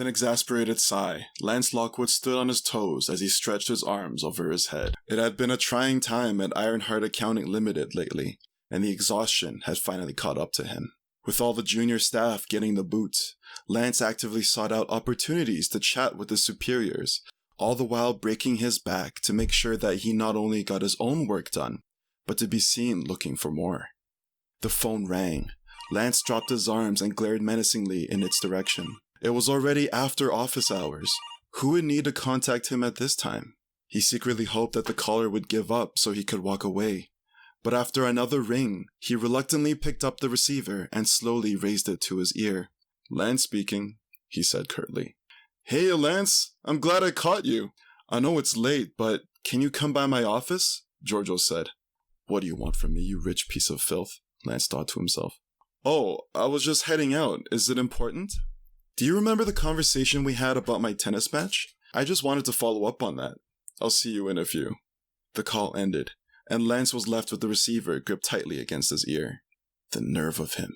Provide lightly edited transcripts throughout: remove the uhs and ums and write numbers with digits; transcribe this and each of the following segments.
With an exasperated sigh, Lance Lockwood stood on his toes as he stretched his arms over his head. It had been a trying time at Ironheart Accounting Limited lately, and the exhaustion had finally caught up to him. With all the junior staff getting the boot, Lance actively sought out opportunities to chat with his superiors, all the while breaking his back to make sure that he not only got his own work done, but to be seen looking for more. The phone rang. Lance dropped his arms and glared menacingly in its direction. It was already after office hours. Who would need to contact him at this time? He secretly hoped that the caller would give up so he could walk away. But after another ring, he reluctantly picked up the receiver and slowly raised it to his ear. "Lance speaking," he said curtly. "Hey, Lance, I'm glad I caught you. I know it's late, but can you come by my office?" Giorgio said. "What do you want from me, you rich piece of filth?" Lance thought to himself. "Oh, I was just heading out. Is it important?" "Do you remember the conversation we had about my tennis match? I just wanted to follow up on that. I'll see you in a few." The call ended, and Lance was left with the receiver gripped tightly against his ear. The nerve of him.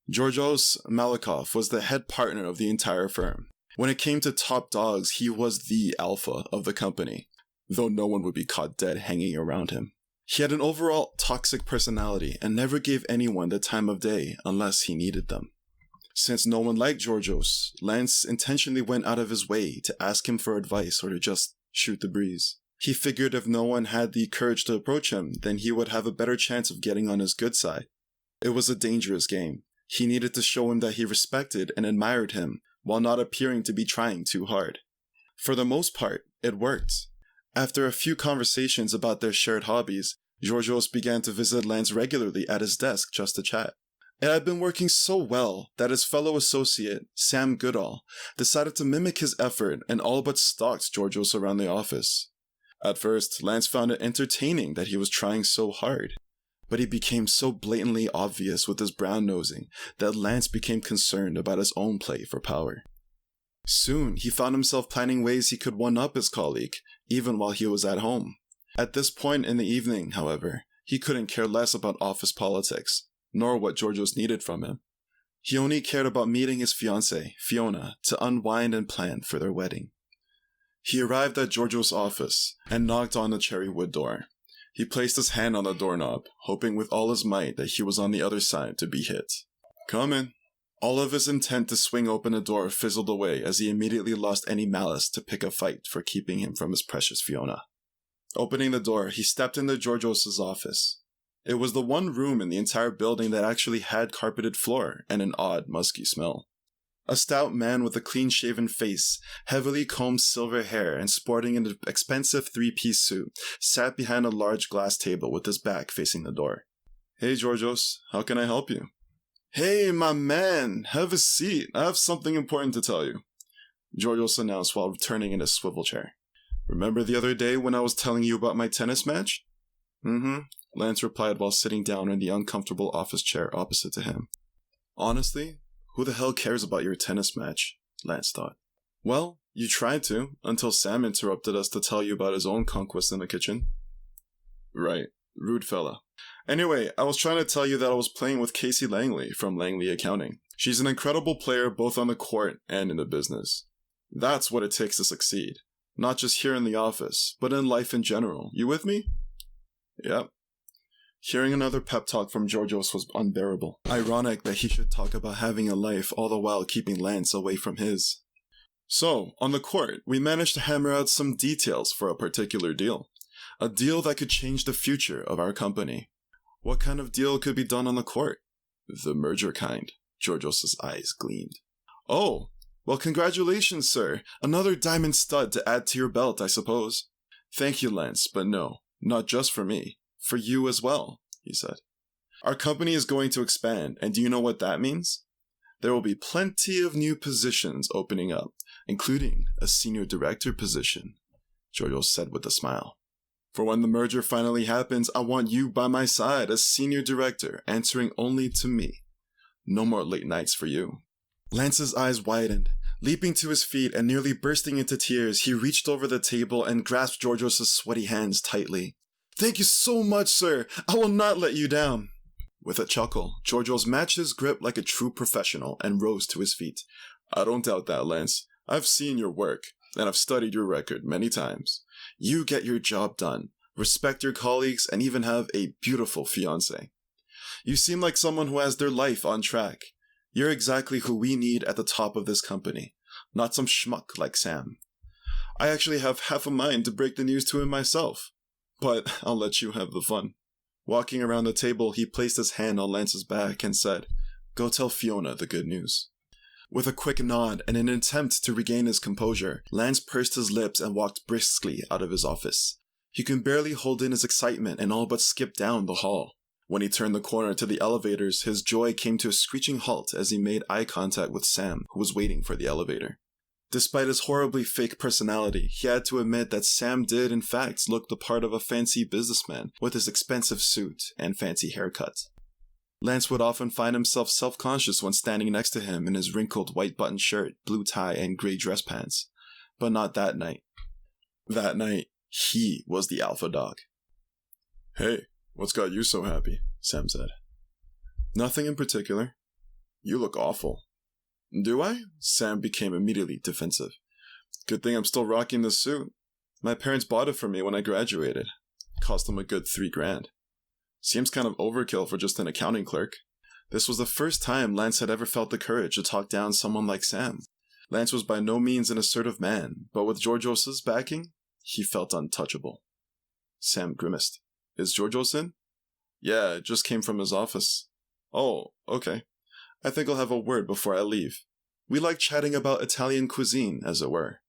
Georgios Malikov was the head partner of the entire firm. When it came to top dogs, he was the alpha of the company, though no one would be caught dead hanging around him. He had an overall toxic personality and never gave anyone the time of day unless he needed them. Since no one liked Georgios, Lance intentionally went out of his way to ask him for advice or to just shoot the breeze. He figured if no one had the courage to approach him, then he would have a better chance of getting on his good side. It was a dangerous game. He needed to show him that he respected and admired him, while not appearing to be trying too hard. For the most part, it worked. After a few conversations about their shared hobbies, Georgios began to visit Lance regularly at his desk just to chat. It had been working so well that his fellow associate, Sam Goodall, decided to mimic his effort and all but stalked Georgios around the office. At first, Lance found it entertaining that he was trying so hard, but he became so blatantly obvious with his brown-nosing that Lance became concerned about his own play for power. Soon, he found himself planning ways he could one-up his colleague, even while he was at home. At this point in the evening, however, he couldn't care less about office politics, nor what Georgios needed from him. He only cared about meeting his fiancée, Fiona, to unwind and plan for their wedding. He arrived at Georgios' office and knocked on the cherry wood door. He placed his hand on the doorknob, hoping with all his might that he was on the other side to be hit. "Come in." All of his intent to swing open the door fizzled away as he immediately lost any malice to pick a fight for keeping him from his precious Fiona. Opening the door, he stepped into Georgios' office. It was the one room in the entire building that actually had carpeted floor and an odd, musky smell. A stout man with a clean-shaven face, heavily combed silver hair, and sporting an expensive three-piece suit, sat behind a large glass table with his back facing the door. "Hey, Georgios, how can I help you?" "Hey, my man, have a seat. I have something important to tell you," Georgios announced while returning in his swivel chair. "Remember the other day when I was telling you about my tennis match?" "Mm-hmm," Lance replied while sitting down in the uncomfortable office chair opposite to him. Honestly, who the hell cares about your tennis match? Lance thought. "Well, you tried to, until Sam interrupted us to tell you about his own conquest in the kitchen." "Right, rude fella. Anyway, I was trying to tell you that I was playing with Casey Langley from Langley Accounting. She's an incredible player both on the court and in the business. That's what it takes to succeed. Not just here in the office, but in life in general. You with me?" "Yep." Hearing another pep talk from Georgios was unbearable. Ironic that he should talk about having a life all the while keeping Lance away from his. "So, on the court, we managed to hammer out some details for a particular deal. A deal that could change the future of our company." "What kind of deal could be done on the court?" "The merger kind." Georgios' eyes gleamed. "Oh, well, congratulations, sir. Another diamond stud to add to your belt, I suppose." "Thank you, Lance, but no, not just for me. For you as well," he said. "Our company is going to expand, and do you know what that means? There will be plenty of new positions opening up, including a senior director position," Georgios said with a smile. "For when the merger finally happens, I want you by my side as senior director, answering only to me. No more late nights for you." Lance's eyes widened. Leaping to his feet and nearly bursting into tears, he reached over the table and grasped Georgios' sweaty hands tightly. "Thank you so much, sir. I will not let you down." With a chuckle, Georgios matched his grip like a true professional and rose to his feet. "I don't doubt that, Lance. I've seen your work, and I've studied your record many times. You get your job done, respect your colleagues, and even have a beautiful fiancé. You seem like someone who has their life on track. You're exactly who we need at the top of this company, not some schmuck like Sam. I actually have half a mind to break the news to him myself, but I'll let you have the fun. Walking around the table, he placed his hand on Lance's back and said, "Go tell Fiona the good news." With a quick nod and an attempt to regain his composure, Lance pursed his lips and walked briskly out of his office. He could barely hold in his excitement and all but skipped down the hall. When he turned the corner to the elevators, his joy came to a screeching halt as he made eye contact with Sam, who was waiting for the elevator. Despite his horribly fake personality, he had to admit that Sam did in fact look the part of a fancy businessman with his expensive suit and fancy haircut. Lance would often find himself self-conscious when standing next to him in his wrinkled white button shirt, blue tie, and gray dress pants. But not that night. That night, he was the alpha dog. "Hey, what's got you so happy?" Sam said. "Nothing in particular." "You look awful." "Do I?" Sam became immediately defensive. "Good thing I'm still rocking this suit. My parents bought it for me when I graduated. Cost them a good $3,000. Seems kind of overkill for just an accounting clerk." This was the first time Lance had ever felt the courage to talk down someone like Sam. Lance was by no means an assertive man, but with Georgios's backing, he felt untouchable. Sam grimaced. "Is Georgios in?" "Yeah, it just came from his office." "Oh, okay. I think I'll have a word before I leave. We like chatting about Italian cuisine, as it were."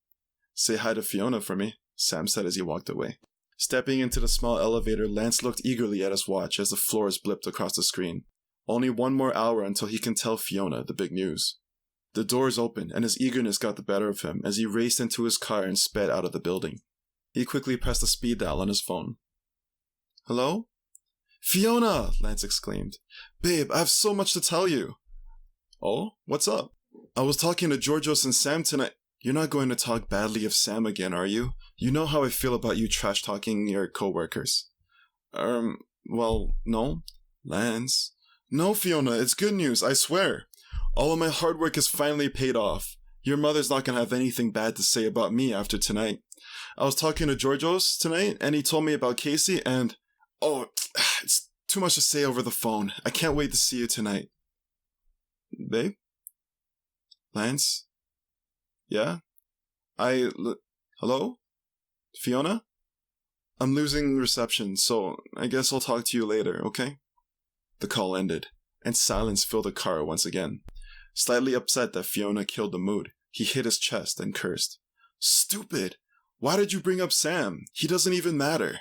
"Say hi to Fiona for me," Sam said as he walked away. Stepping into the small elevator, Lance looked eagerly at his watch as the floors blipped across the screen. Only one more hour until he can tell Fiona the big news. The doors opened, and his eagerness got the better of him as he raced into his car and sped out of the building. He quickly pressed the speed dial on his phone. "Hello?" "Fiona!" Lance exclaimed. "Babe, I have so much to tell you." "Oh? What's up?" "I was talking to Georgios and Sam tonight." "You're not going to talk badly of Sam again, are you? You know how I feel about you trash-talking your co-workers." Well, no." "Lance." "No, Fiona, it's good news, I swear. All of my hard work has finally paid off. Your mother's not going to have anything bad to say about me after tonight. I was talking to Georgios tonight, and he told me about Casey, and... oh, it's too much to say over the phone. I can't wait to see you tonight." "Babe?" "Lance?" "Yeah? Hello? Fiona? I'm losing reception, so I guess I'll talk to you later, okay?" The call ended, and silence filled the car once again. Slightly upset that Fiona killed the mood, he hit his chest and cursed. "Stupid! Why did you bring up Sam? He doesn't even matter."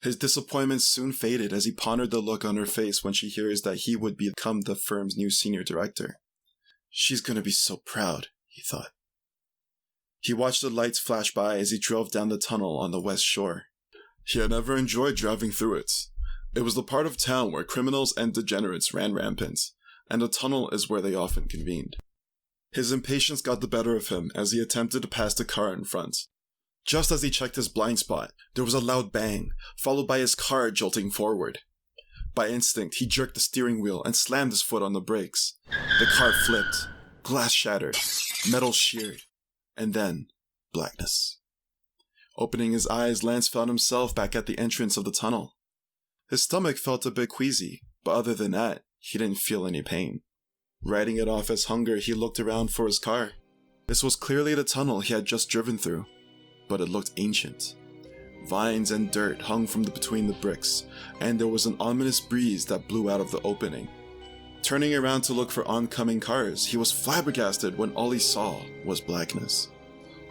His disappointment soon faded as he pondered the look on her face when she hears that he would become the firm's new senior director. "She's gonna be so proud," he thought. He watched the lights flash by as he drove down the tunnel on the west shore. He had never enjoyed driving through it. It was the part of town where criminals and degenerates ran rampant, and the tunnel is where they often convened. His impatience got the better of him as he attempted to pass the car in front. Just as he checked his blind spot, there was a loud bang, followed by his car jolting forward. By instinct, he jerked the steering wheel and slammed his foot on the brakes. The car flipped, glass shattered, metal sheared, and then blackness. Opening his eyes, Lance found himself back at the entrance of the tunnel. His stomach felt a bit queasy, but other than that, he didn't feel any pain. Writing it off as hunger, he looked around for his car. This was clearly the tunnel he had just driven through, but it looked ancient. Vines and dirt hung from between the bricks, and there was an ominous breeze that blew out of the opening. Turning around to look for oncoming cars, he was flabbergasted when all he saw was blackness.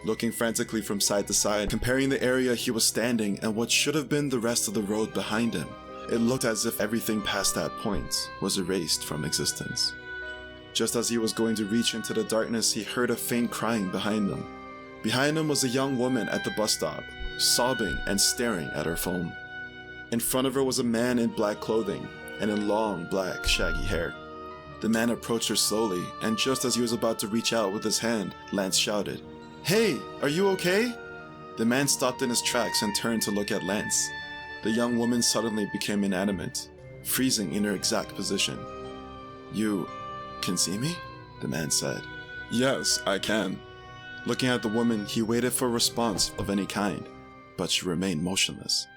Looking frantically from side to side, comparing the area he was standing and what should have been the rest of the road behind him, it looked as if everything past that point was erased from existence. Just as he was going to reach into the darkness, he heard a faint crying behind him. Behind him was a young woman at the bus stop, sobbing and staring at her phone. In front of her was a man in black clothing and in long, black, shaggy hair. The man approached her slowly, and just as he was about to reach out with his hand, Lance shouted, "Hey, are you okay?" The man stopped in his tracks and turned to look at Lance. The young woman suddenly became inanimate, freezing in her exact position. "You can see me?" the man said. "Yes, I can." Looking at the woman, he waited for a response of any kind, but she remained motionless.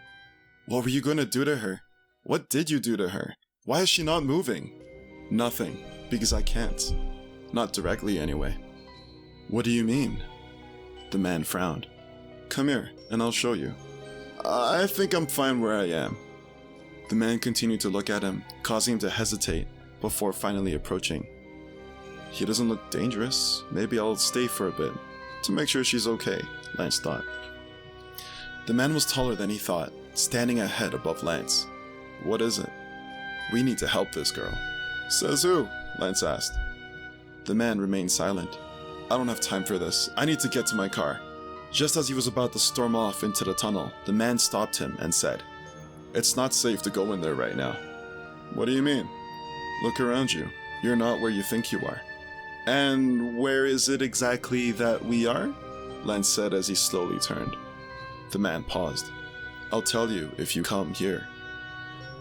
What were you going to do to her? What did you do to her? Why is she not moving? Nothing, because I can't. Not directly, anyway. What do you mean? The man frowned. Come here, and I'll show you. I think I'm fine where I am. The man continued to look at him, causing him to hesitate, before finally approaching. He doesn't look dangerous. Maybe I'll stay for a bit, to make sure she's okay, Lance thought. The man was taller than he thought, standing a head above Lance. What is it? We need to help this girl. Says who? Lance asked. The man remained silent. I don't have time for this. I need to get to my car. Just as he was about to storm off into the tunnel, the man stopped him and said, It's not safe to go in there right now. What do you mean? Look around you. You're not where you think you are. And where is it exactly that we are? Lance said as he slowly turned. The man paused. I'll tell you if you come here.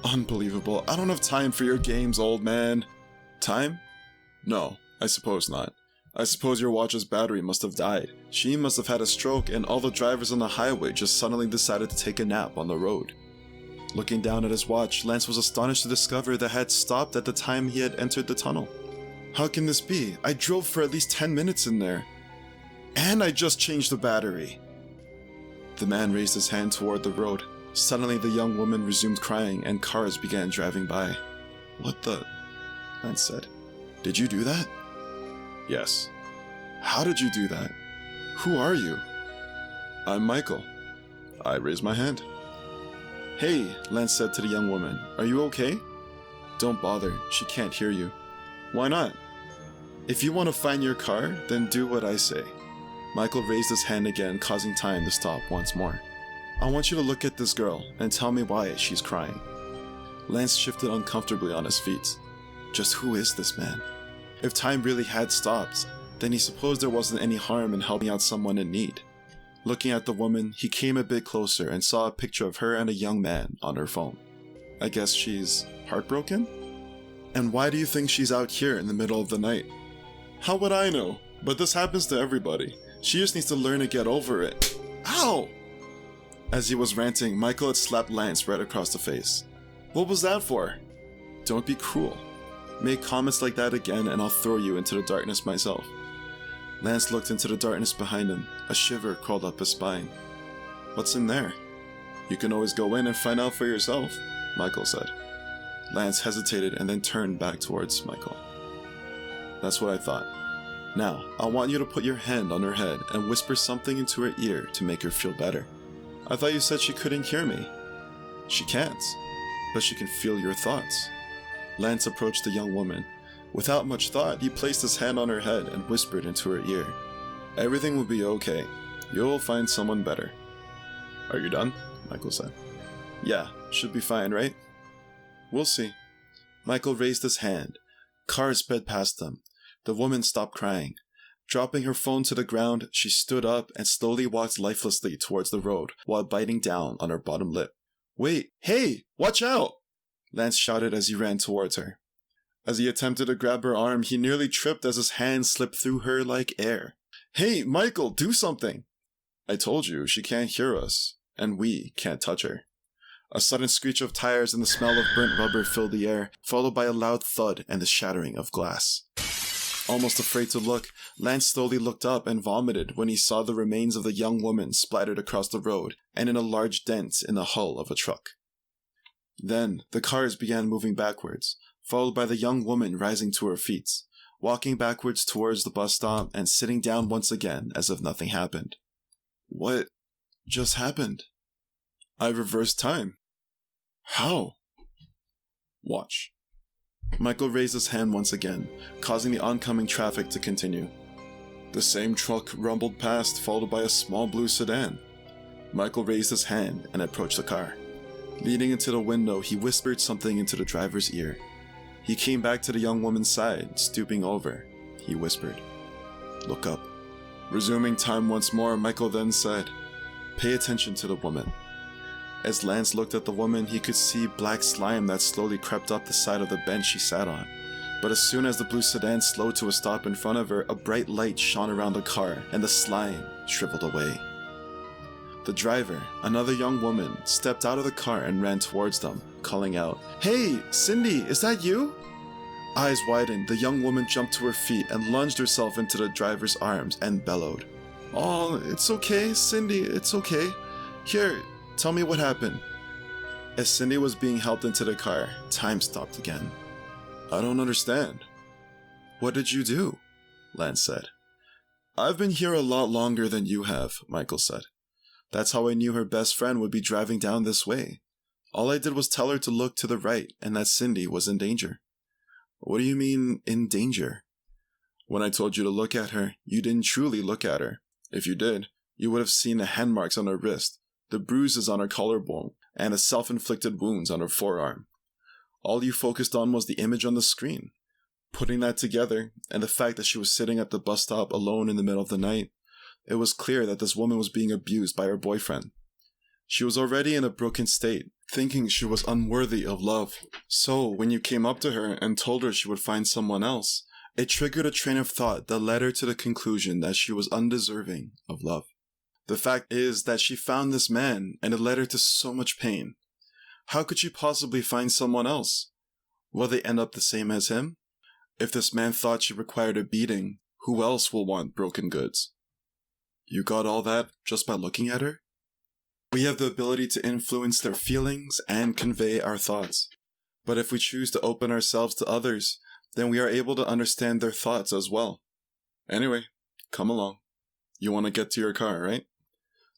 Unbelievable. I don't have time for your games, old man. Time? No, I suppose not. I suppose your watch's battery must have died. She must have had a stroke and all the drivers on the highway just suddenly decided to take a nap on the road. Looking down at his watch, Lance was astonished to discover that it had stopped at the time he had entered the tunnel. How can this be? I drove for at least 10 minutes in there. And I just changed the battery. The man raised his hand toward the road. Suddenly the young woman resumed crying and cars began driving by. What the? Lance said. Did you do that? Yes. How did you do that? Who are you? I'm Michael. I raised my hand. Hey, Lance said to the young woman. Are you okay? Don't bother. She can't hear you. Why not? If you want to find your car, then do what I say. Michael raised his hand again, causing time to stop once more. I want you to look at this girl and tell me why she's crying. Lance shifted uncomfortably on his feet. Just who is this man? If time really had stopped, then he supposed there wasn't any harm in helping out someone in need. Looking at the woman, he came a bit closer and saw a picture of her and a young man on her phone. I guess she's heartbroken? And why do you think she's out here in the middle of the night? How would I know? But this happens to everybody. She just needs to learn to get over it. Ow! As he was ranting, Michael had slapped Lance right across the face. What was that for? Don't be cruel. Make comments like that again and I'll throw you into the darkness myself. Lance looked into the darkness behind him. A shiver crawled up his spine. What's in there? You can always go in and find out for yourself, Michael said. Lance hesitated and then turned back towards Michael. That's what I thought. Now, I want you to put your hand on her head and whisper something into her ear to make her feel better. I thought you said she couldn't hear me. She can't, but she can feel your thoughts. Lance approached the young woman. Without much thought, he placed his hand on her head and whispered into her ear. Everything will be okay. You'll find someone better. Are you done? Michael said. Yeah, should be fine, right? We'll see. Michael raised his hand. Cars sped past them. The woman stopped crying. Dropping her phone to the ground, she stood up and slowly walked lifelessly towards the road while biting down on her bottom lip. Wait, hey, watch out! Lance shouted as he ran towards her. As he attempted to grab her arm, he nearly tripped as his hand slipped through her like air. Hey, Michael, do something! I told you, she can't hear us, and we can't touch her. A sudden screech of tires and the smell of burnt rubber filled the air, followed by a loud thud and the shattering of glass. Almost afraid to look, Lance slowly looked up and vomited when he saw the remains of the young woman splattered across the road and in a large dent in the hull of a truck. Then, the cars began moving backwards, followed by the young woman rising to her feet, walking backwards towards the bus stop and sitting down once again as if nothing happened. What just happened? I reversed time. How? Watch. Michael raised his hand once again, causing the oncoming traffic to continue. The same truck rumbled past, followed by a small blue sedan. Michael raised his hand and approached the car. Leaning into the window, he whispered something into the driver's ear. He came back to the young woman's side, stooping over. He whispered, "Look up." Resuming time once more, Michael then said, "Pay attention to the woman." As Lance looked at the woman, he could see black slime that slowly crept up the side of the bench she sat on. But as soon as the blue sedan slowed to a stop in front of her, a bright light shone around the car and the slime shriveled away. The driver, another young woman, stepped out of the car and ran towards them, calling out, "Hey, Cindy, is that you?" Eyes widened, the young woman jumped to her feet and lunged herself into the driver's arms and bellowed, "Oh, it's okay, Cindy, it's okay. Here, tell me what happened." As Cindy was being helped into the car, time stopped again. "I don't understand." "What did you do?" Lance said. "I've been here a lot longer than you have," Michael said. "That's how I knew her best friend would be driving down this way. All I did was tell her to look to the right and that Cindy was in danger." "What do you mean, in danger?" "When I told you to look at her, you didn't truly look at her. If you did, you would have seen the hand marks on her wrist, the bruises on her collarbone, and the self-inflicted wounds on her forearm. All you focused on was the image on the screen. Putting that together, and the fact that she was sitting at the bus stop alone in the middle of the night, it was clear that this woman was being abused by her boyfriend. She was already in a broken state, thinking she was unworthy of love. So, when you came up to her and told her she would find someone else, it triggered a train of thought that led her to the conclusion that she was undeserving of love. The fact is that she found this man, and it led her to so much pain. How could she possibly find someone else? Will they end up the same as him? If this man thought she required a beating, who else will want broken goods?" "You got all that just by looking at her?" "We have the ability to influence their feelings and convey our thoughts. But if we choose to open ourselves to others, then we are able to understand their thoughts as well. Anyway, come along. You want to get to your car, right?"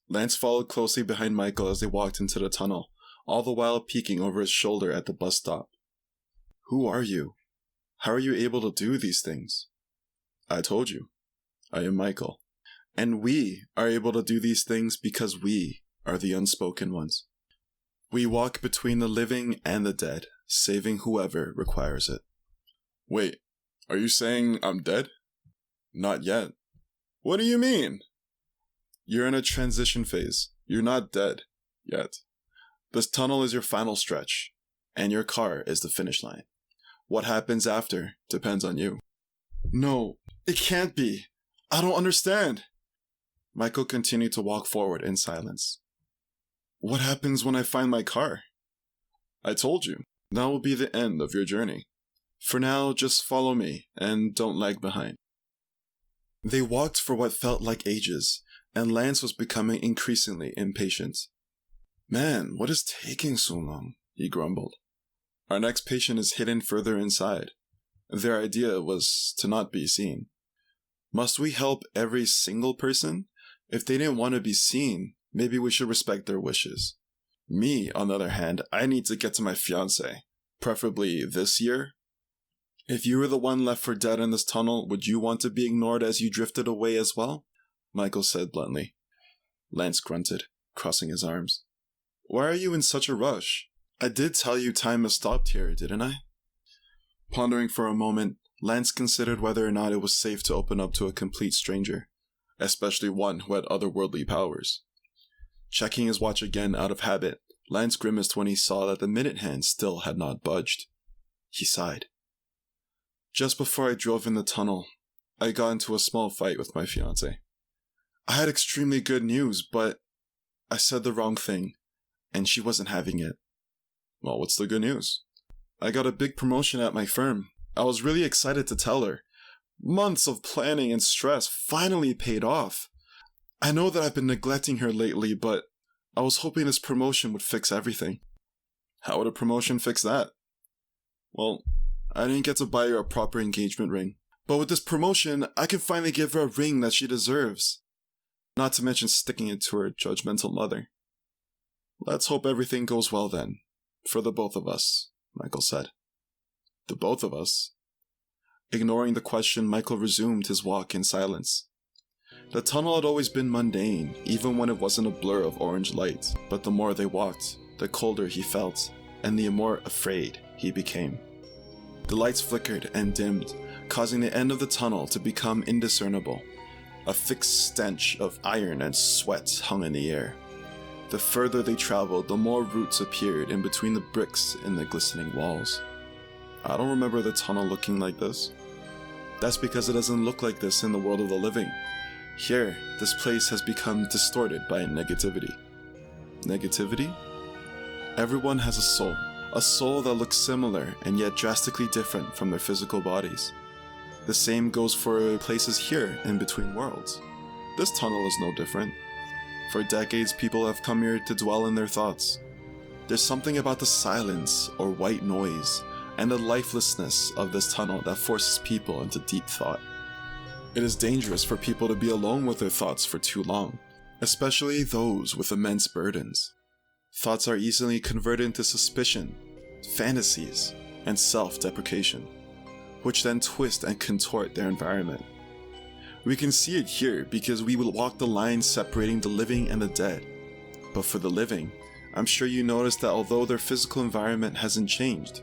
Lance followed closely behind Michael as they walked into the tunnel, all the while peeking over his shoulder at the bus stop. "Who are you? How are you able to do these things?" "I told you. I am Michael. And we are able to do these things because we are the unspoken ones. We walk between the living and the dead, saving whoever requires it." "Wait, are you saying I'm dead?" "Not yet." "What do you mean?" "You're in a transition phase. You're not dead yet. This tunnel is your final stretch, and your car is the finish line. What happens after depends on you." "No, it can't be. I don't understand." Michael continued to walk forward in silence. "What happens when I find my car?" "I told you. That will be the end of your journey. For now, just follow me, and don't lag behind." They walked for what felt like ages, and Lance was becoming increasingly impatient. "Man, what is taking so long?" he grumbled. "Our next patient is hidden further inside. Their idea was to not be seen." "Must we help every single person? If they didn't want to be seen, maybe we should respect their wishes. Me, on the other hand, I need to get to my fiancé, preferably this year." "If you were the one left for dead in this tunnel, would you want to be ignored as you drifted away as well?" Michael said bluntly. Lance grunted, crossing his arms. "Why are you in such a rush? I did tell you time has stopped here, didn't I?" Pondering for a moment, Lance considered whether or not it was safe to open up to a complete stranger, especially one who had otherworldly powers. Checking his watch again out of habit, Lance grimaced when he saw that the minute hand still had not budged. He sighed. "Just before I drove in the tunnel, I got into a small fight with my fiancé. I had extremely good news, but I said the wrong thing, and she wasn't having it." "Well, what's the good news?" "I got a big promotion at my firm. I was really excited to tell her. Months of planning and stress finally paid off. I know that I've been neglecting her lately, but I was hoping this promotion would fix everything." "How would a promotion fix that?" "Well, I didn't get to buy her a proper engagement ring. But with this promotion, I can finally give her a ring that she deserves. Not to mention sticking it to her judgmental mother." "Let's hope everything goes well then. For the both of us," Michael said. "The both of us?" Ignoring the question, Michael resumed his walk in silence. The tunnel had always been mundane, even when it wasn't a blur of orange light, but the more they walked, the colder he felt, and the more afraid he became. The lights flickered and dimmed, causing the end of the tunnel to become indiscernible. A thick stench of iron and sweat hung in the air. The further they traveled, the more roots appeared in between the bricks in the glistening walls. I don't remember the tunnel looking like this. That's because it doesn't look like this in the world of the living. Here, this place has become distorted by negativity. Negativity? Everyone has a soul that looks similar and yet drastically different from their physical bodies. The same goes for places here in between worlds. This tunnel is no different. For decades, people have come here to dwell in their thoughts. There's something about the silence or white noise and the lifelessness of this tunnel that forces people into deep thought. It is dangerous for people to be alone with their thoughts for too long, especially those with immense burdens. Thoughts are easily converted into suspicion, fantasies, and self-deprecation, which then twist and contort their environment. We can see it here because we will walk the line separating the living and the dead. But for the living, I'm sure you noticed that although their physical environment hasn't changed,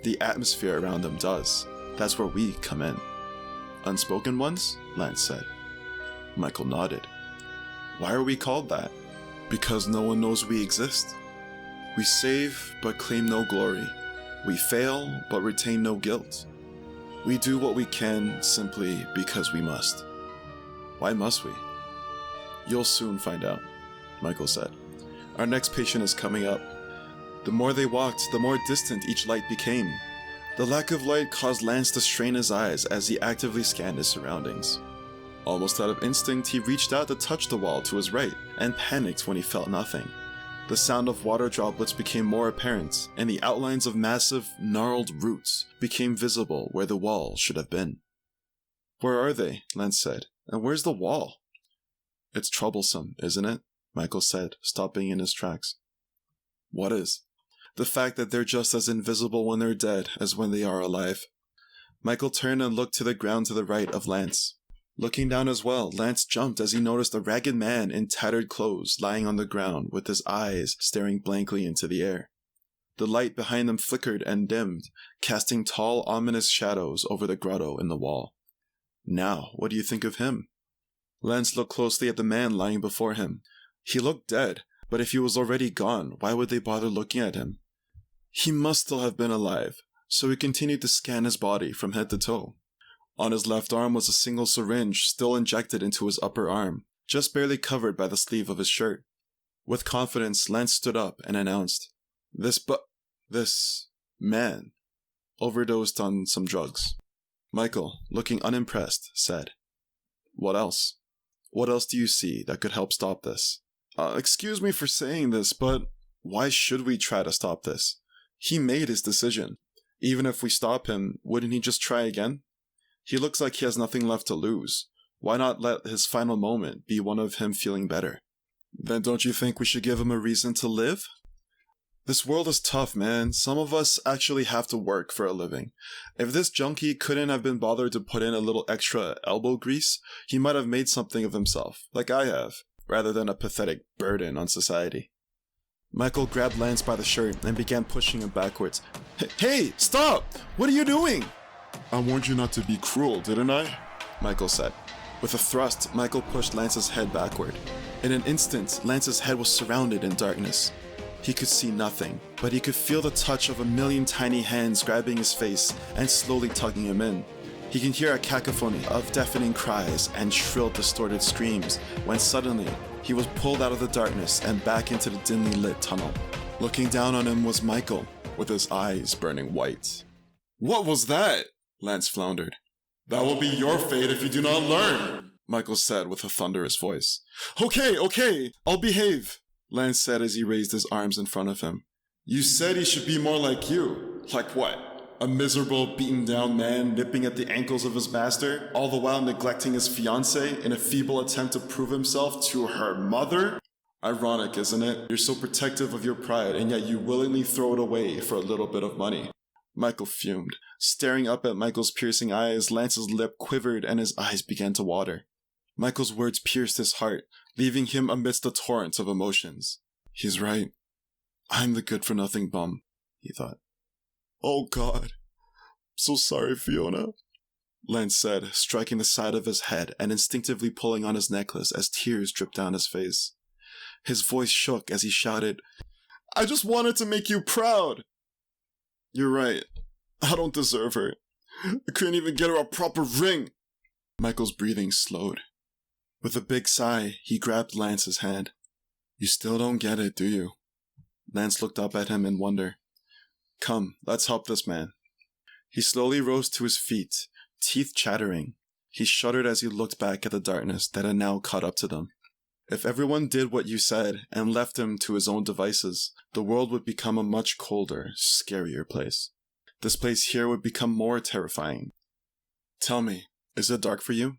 the atmosphere around them does. That's where we come in. Unspoken ones? Lance said. Michael nodded. Why are we called that? Because no one knows we exist. We save but claim no glory. We fail but retain no guilt. We do what we can simply because we must. Why must we? You'll soon find out, Michael said. Our next patient is coming up. The more they walked, the more distant each light became. The lack of light caused Lance to strain his eyes as he actively scanned his surroundings. Almost out of instinct, he reached out to touch the wall to his right and panicked when he felt nothing. The sound of water droplets became more apparent, and the outlines of massive, gnarled roots became visible where the wall should have been. Where are they? Lance said. And where's the wall? It's troublesome, isn't it? Michael said, stopping in his tracks. What is? The fact that they're just as invisible when they're dead as when they are alive. Michael turned and looked to the ground to the right of Lance. Looking down as well, Lance jumped as he noticed a ragged man in tattered clothes lying on the ground with his eyes staring blankly into the air. The light behind them flickered and dimmed, casting tall, ominous shadows over the grotto in the wall. Now, what do you think of him? Lance looked closely at the man lying before him. He looked dead, but if he was already gone, why would they bother looking at him? He must still have been alive, so he continued to scan his body from head to toe. On his left arm was a single syringe still injected into his upper arm, just barely covered by the sleeve of his shirt. With confidence, Lance stood up and announced, This man overdosed on some drugs. Michael, looking unimpressed, said, What else? What else do you see that could help stop this? Excuse me for saying this, but why should we try to stop this? He made his decision. Even if we stop him, wouldn't he just try again? He looks like he has nothing left to lose. Why not let his final moment be one of him feeling better? Then don't you think we should give him a reason to live? This world is tough, man. Some of us actually have to work for a living. If this junkie couldn't have been bothered to put in a little extra elbow grease, he might have made something of himself, like I have, rather than a pathetic burden on society. Michael grabbed Lance by the shirt and began pushing him backwards. Hey, stop! What are you doing? I warned you not to be cruel, didn't I? Michael said. With a thrust, Michael pushed Lance's head backward. In an instant, Lance's head was surrounded in darkness. He could see nothing, but he could feel the touch of a million tiny hands grabbing his face and slowly tugging him in. He could hear a cacophony of deafening cries and shrill, distorted screams when suddenly he was pulled out of the darkness and back into the dimly lit tunnel. Looking down on him was Michael, with his eyes burning white. What was that? Lance floundered. That will be your fate if you do not learn, Michael said with a thunderous voice. Okay, I'll behave, Lance said as he raised his arms in front of him. You said he should be more like you. Like what? A miserable, beaten-down man nipping at the ankles of his master, all the while neglecting his fiancée in a feeble attempt to prove himself to her mother? Ironic, isn't it? You're so protective of your pride, and yet you willingly throw it away for a little bit of money. Michael fumed. Staring up at Michael's piercing eyes, Lance's lip quivered and his eyes began to water. Michael's words pierced his heart, leaving him amidst a torrent of emotions. He's right. I'm the good-for-nothing bum, he thought. Oh God. So sorry, Fiona, Lance said, striking the side of his head and instinctively pulling on his necklace as tears dripped down his face. His voice shook as he shouted, I just wanted to make you proud. You're right. I don't deserve her. I couldn't even get her a proper ring. Michael's breathing slowed. With a big sigh, he grabbed Lance's hand. You still don't get it, do you? Lance looked up at him in wonder. Come, let's help this man. He slowly rose to his feet, teeth chattering. He shuddered as he looked back at the darkness that had now caught up to them. If everyone did what you said and left him to his own devices, the world would become a much colder, scarier place. This place here would become more terrifying. Tell me, is it dark for you?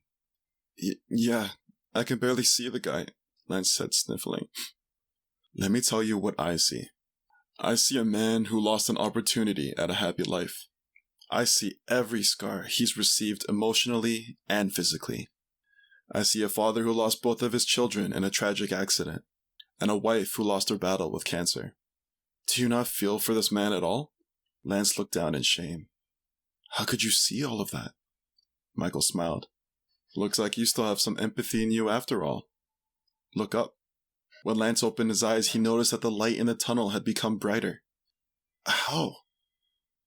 Yeah, I can barely see the guy, Lance said, sniffling. Let me tell you what I see. I see a man who lost an opportunity at a happy life. I see every scar he's received emotionally and physically. I see a father who lost both of his children in a tragic accident, and a wife who lost her battle with cancer. Do you not feel for this man at all? Lance looked down in shame. How could you see all of that? Michael smiled. Looks like you still have some empathy in you after all. Look up. When Lance opened his eyes, he noticed that the light in the tunnel had become brighter. How?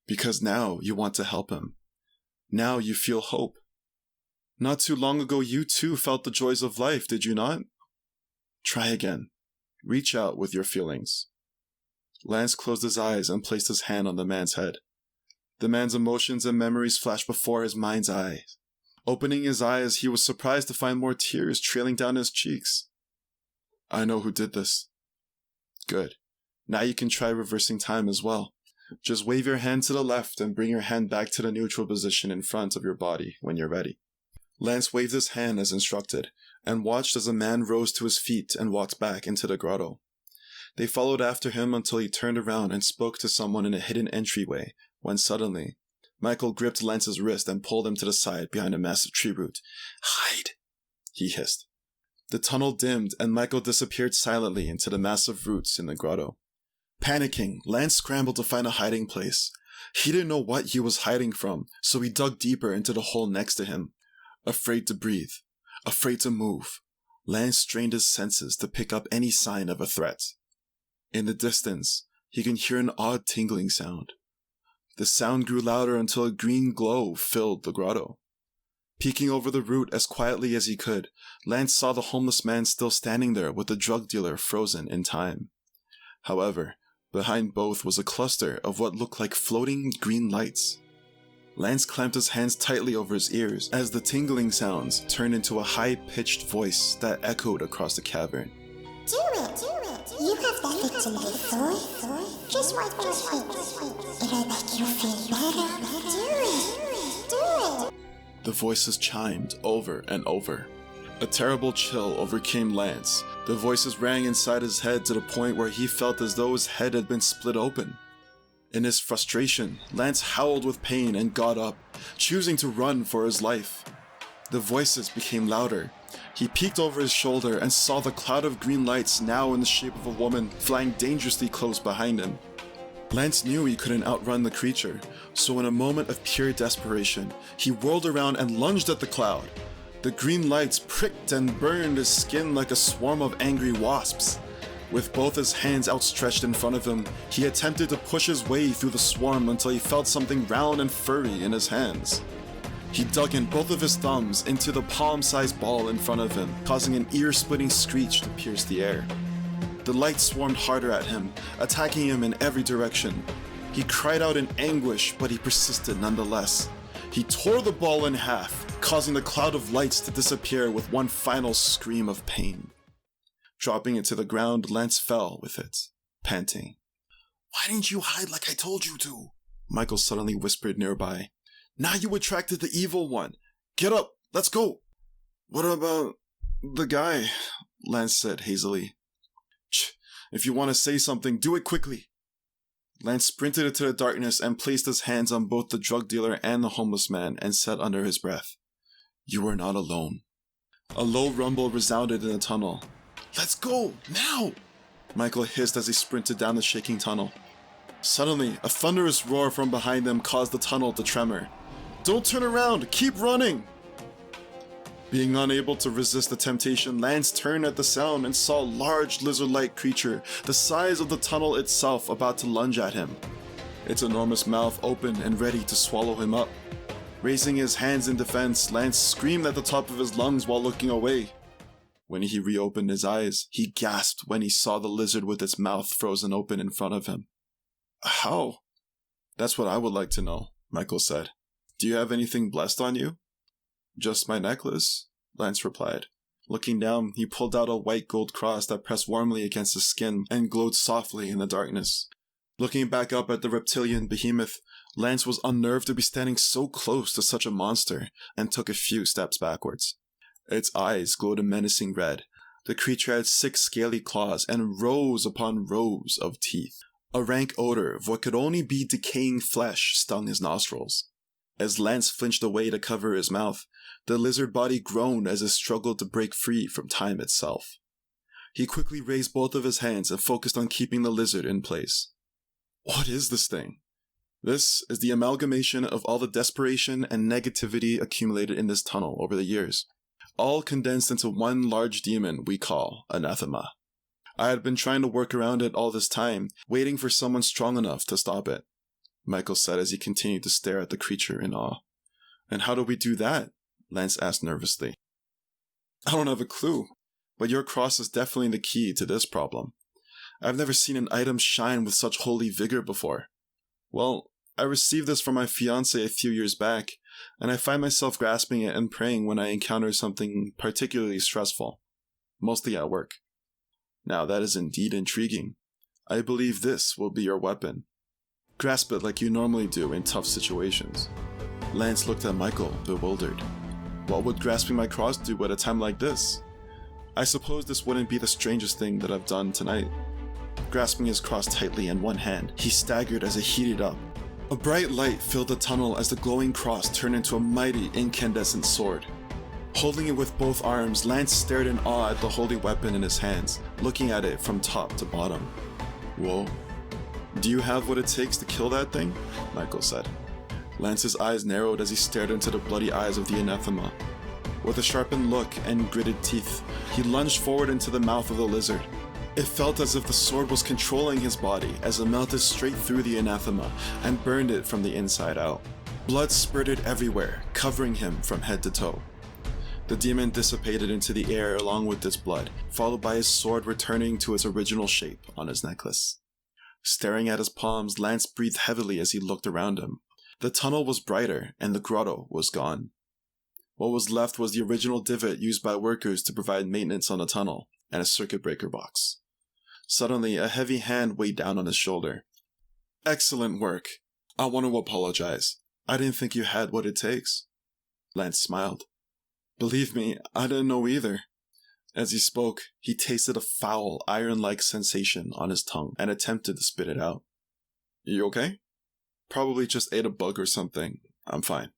Because now you want to help him. Now you feel hope. Not too long ago, you too felt the joys of life, did you not? Try again. Reach out with your feelings. Lance closed his eyes and placed his hand on the man's head. The man's emotions and memories flashed before his mind's eye. Opening his eyes, he was surprised to find more tears trailing down his cheeks. I know who did this. Good. Now you can try reversing time as well. Just wave your hand to the left and bring your hand back to the neutral position in front of your body when you're ready. Lance waved his hand as instructed, and watched as the man rose to his feet and walked back into the grotto. They followed after him until he turned around and spoke to someone in a hidden entryway, when suddenly, Michael gripped Lance's wrist and pulled him to the side behind a massive tree root. Hide! He hissed. The tunnel dimmed and Michael disappeared silently into the massive roots in the grotto. Panicking, Lance scrambled to find a hiding place. He didn't know what he was hiding from, so he dug deeper into the hole next to him. Afraid to breathe, afraid to move, Lance strained his senses to pick up any sign of a threat. In the distance, he could hear an odd tingling sound. The sound grew louder until a green glow filled the grotto. Peeking over the root as quietly as he could, Lance saw the homeless man still standing there with the drug dealer frozen in time. However, behind both was a cluster of what looked like floating green lights. Lance clamped his hands tightly over his ears as the tingling sounds turned into a high-pitched voice that echoed across the cavern. Do it! You have the victim before. Just wipe your feet. It'll make you feel better. Do it! The voices chimed over and over. A terrible chill overcame Lance. The voices rang inside his head to the point where he felt as though his head had been split open. In his frustration, Lance howled with pain and got up, choosing to run for his life. The voices became louder. He peeked over his shoulder and saw the cloud of green lights now in the shape of a woman flying dangerously close behind him. Lance knew he couldn't outrun the creature, so in a moment of pure desperation, he whirled around and lunged at the cloud. The green lights pricked and burned his skin like a swarm of angry wasps. With both his hands outstretched in front of him, he attempted to push his way through the swarm until he felt something round and furry in his hands. He dug in both of his thumbs into the palm-sized ball in front of him, causing an ear-splitting screech to pierce the air. The light swarmed harder at him, attacking him in every direction. He cried out in anguish, but he persisted nonetheless. He tore the ball in half, causing the cloud of lights to disappear with one final scream of pain. Dropping it to the ground, Lance fell with it, panting. Why didn't you hide like I told you to? Michael suddenly whispered nearby. Now you attracted the evil one. Get up, let's go. What about the guy? Lance said hazily. If you want to say something, do it quickly. Lance sprinted into the darkness and placed his hands on both the drug dealer and the homeless man and said under his breath, You are not alone. A low rumble resounded in the tunnel. Let's go, now! Michael hissed as he sprinted down the shaking tunnel. Suddenly, a thunderous roar from behind them caused the tunnel to tremor. Don't turn around, keep running! Being unable to resist the temptation, Lance turned at the sound and saw a large lizard-like creature, the size of the tunnel itself, about to lunge at him. its enormous mouth open and ready to swallow him up. Raising his hands in defense, Lance screamed at the top of his lungs while looking away. When he reopened his eyes, he gasped when he saw the lizard with its mouth frozen open in front of him. How? That's what I would like to know, Michael said. Do you have anything blessed on you? Just my necklace, Lance replied. Looking down, he pulled out a white gold cross that pressed warmly against his skin and glowed softly in the darkness. Looking back up at the reptilian behemoth, Lance was unnerved to be standing so close to such a monster and took a few steps backwards. Its eyes glowed a menacing red. The creature had 6 scaly claws and rows upon rows of teeth. A rank odor of what could only be decaying flesh stung his nostrils. As Lance flinched away to cover his mouth, the lizard body groaned as it struggled to break free from time itself. He quickly raised both of his hands and focused on keeping the lizard in place. What is this thing? This is the amalgamation of all the desperation and negativity accumulated in this tunnel over the years, all condensed into one large demon we call anathema. I had been trying to work around it all this time, waiting for someone strong enough to stop it, Michael said as he continued to stare at the creature in awe. And how do we do that? Lance asked nervously. I don't have a clue, but your cross is definitely the key to this problem. I've never seen an item shine with such holy vigor before. Well, I received this from my fiancé a few years back, and I find myself grasping it and praying when I encounter something particularly stressful, mostly at work. Now that is indeed intriguing. I believe this will be your weapon. Grasp it like you normally do in tough situations. Lance looked at Michael, bewildered. What would grasping my cross do at a time like this? I suppose this wouldn't be the strangest thing that I've done tonight. Grasping his cross tightly in one hand, he staggered as it heated up. A bright light filled the tunnel as the glowing cross turned into a mighty incandescent sword. Holding it with both arms, Lance stared in awe at the holy weapon in his hands, looking at it from top to bottom. Whoa. Do you have what it takes to kill that thing? Michael said. Lance's eyes narrowed as he stared into the bloody eyes of the anathema. With a sharpened look and gritted teeth, he lunged forward into the mouth of the lizard. It felt as if the sword was controlling his body as it melted straight through the anathema and burned it from the inside out. Blood spurted everywhere, covering him from head to toe. The demon dissipated into the air along with its blood, followed by his sword returning to its original shape on his necklace. Staring at his palms, Lance breathed heavily as he looked around him. The tunnel was brighter, and the grotto was gone. What was left was the original divot used by workers to provide maintenance on the tunnel, and a circuit breaker box. Suddenly, a heavy hand weighed down on his shoulder. Excellent work. I want to apologize. I didn't think you had what it takes. Lance smiled. Believe me, I didn't know either. As he spoke, he tasted a foul, iron-like sensation on his tongue and attempted to spit it out. You okay? Probably just ate a bug or something. I'm fine.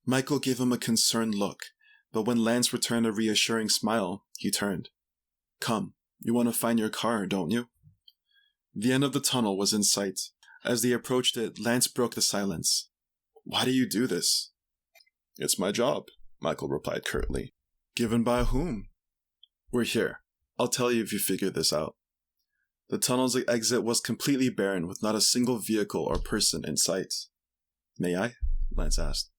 Michael gave him a concerned look, but when Lance returned a reassuring smile, he turned. Come, you want to find your car, don't you? The end of the tunnel was in sight. As they approached it, Lance broke the silence. Why do you do this? It's my job, Michael replied curtly. Given by whom? We're here. I'll tell you if you figure this out. The tunnel's exit was completely barren with not a single vehicle or person in sight. May I? Lance asked.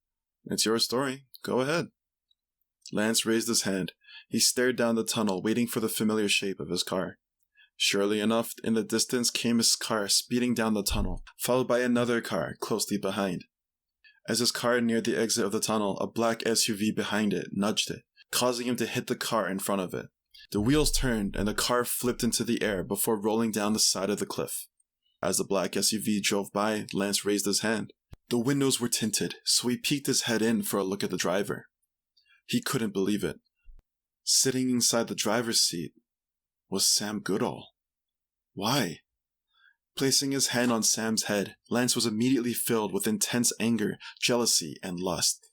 It's your story. Go ahead. Lance raised his hand. He stared down the tunnel, waiting for the familiar shape of his car. Surely enough, in the distance came his car speeding down the tunnel, followed by another car closely behind. As his car neared the exit of the tunnel, a black SUV behind it nudged it, causing him to hit the car in front of it. The wheels turned and the car flipped into the air before rolling down the side of the cliff. As the black SUV drove by, Lance raised his hand. The windows were tinted, so he peeked his head in for a look at the driver. He couldn't believe it. Sitting inside the driver's seat was Sam Goodall. Why? Placing his hand on Sam's head, Lance was immediately filled with intense anger, jealousy, and lust.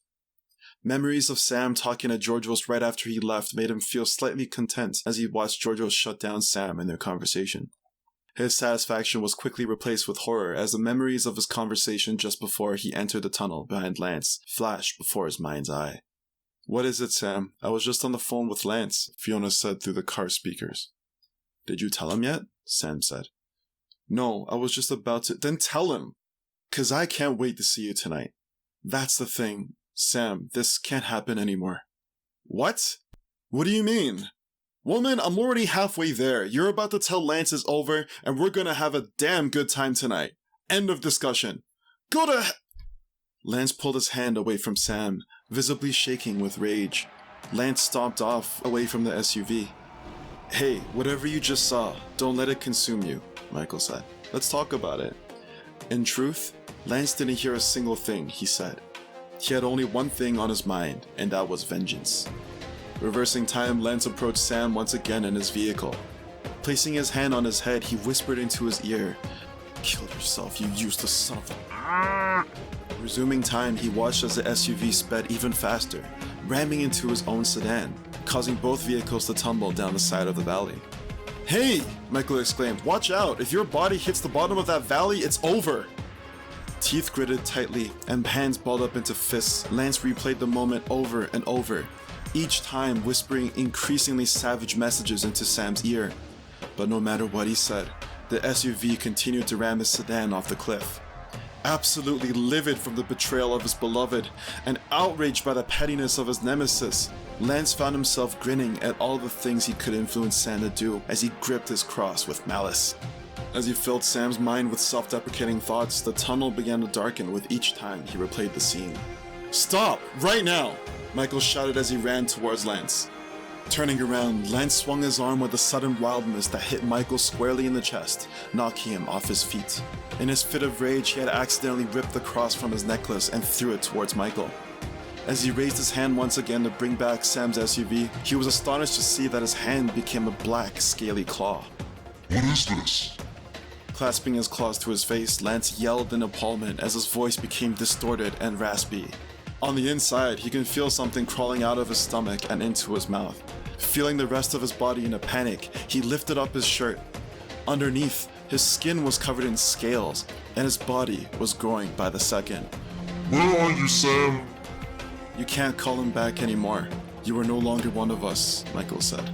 Memories of Sam talking to Georgios right after he left made him feel slightly content as he watched Georgios shut down Sam in their conversation. His satisfaction was quickly replaced with horror as the memories of his conversation just before he entered the tunnel behind Lance flashed before his mind's eye. What is it, Sam? I was just on the phone with Lance, Fiona said through the car speakers. Did you tell him yet? Sam said. No, I was just about to. Then tell him! 'Cause I can't wait to see you tonight. That's the thing. Sam, this can't happen anymore. What? What do you mean? Woman, I'm already halfway there. You're about to tell Lance it's over, and we're gonna have a damn good time tonight. End of discussion. Go to Lance pulled his hand away from Sam, visibly shaking with rage. Lance stomped off, away from the SUV. Hey, whatever you just saw, don't let it consume you, Michael said. Let's talk about it. In truth, Lance didn't hear a single thing he said. He had only one thing on his mind, and that was vengeance. Reversing time, Lance approached Sam once again in his vehicle. Placing his hand on his head, he whispered into his ear, "Kill yourself, you useless son of a..." Resuming time, he watched as the SUV sped even faster, ramming into his own sedan, causing both vehicles to tumble down the side of the valley. "Hey!" Michael exclaimed. "Watch out! If your body hits the bottom of that valley, it's over!" Teeth gritted tightly and hands balled up into fists, Lance replayed the moment over and over, each time whispering increasingly savage messages into Sam's ear. But no matter what he said, the SUV continued to ram his sedan off the cliff. Absolutely livid from the betrayal of his beloved and outraged by the pettiness of his nemesis, Lance found himself grinning at all the things he could influence Sam to do as he gripped his cross with malice. As he filled Sam's mind with self-deprecating thoughts, the tunnel began to darken with each time he replayed the scene. "Stop! Right now!" Michael shouted as he ran towards Lance. Turning around, Lance swung his arm with a sudden wildness that hit Michael squarely in the chest, knocking him off his feet. In his fit of rage, he had accidentally ripped the cross from his necklace and threw it towards Michael. As he raised his hand once again to bring back Sam's SUV, he was astonished to see that his hand became a black, scaly claw. "What is this?" Clasping his claws to his face, Lance yelled in appallment as his voice became distorted and raspy. On the inside, he could feel something crawling out of his stomach and into his mouth. Feeling the rest of his body in a panic, he lifted up his shirt. Underneath, his skin was covered in scales, and his body was growing by the second. "Where are you, Sam?" "You can't call him back anymore. You are no longer one of us," Michael said.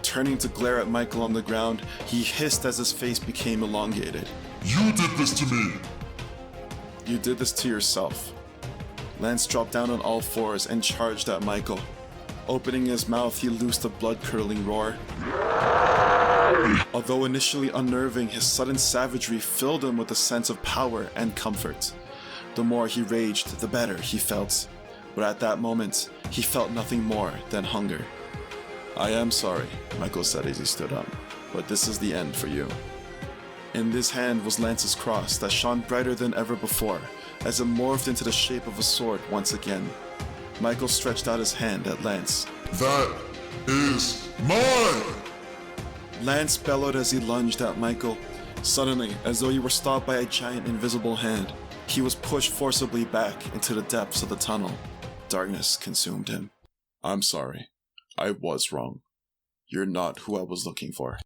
Turning to glare at Michael on the ground, he hissed as his face became elongated. "You did this to me!" "You did this to yourself." Lance dropped down on all fours and charged at Michael. Opening his mouth, he loosed a blood-curdling roar. Although initially unnerving, his sudden savagery filled him with a sense of power and comfort. The more he raged, the better he felt. But at that moment, he felt nothing more than hunger. "I am sorry," Michael said as he stood up, "but this is the end for you." In his hand was Lance's cross that shone brighter than ever before, as it morphed into the shape of a sword once again. Michael stretched out his hand at Lance. "That is mine!" Lance bellowed as he lunged at Michael. Suddenly, as though he were stopped by a giant invisible hand, he was pushed forcibly back into the depths of the tunnel. Darkness consumed him. "I'm sorry. I was wrong. You're not who I was looking for."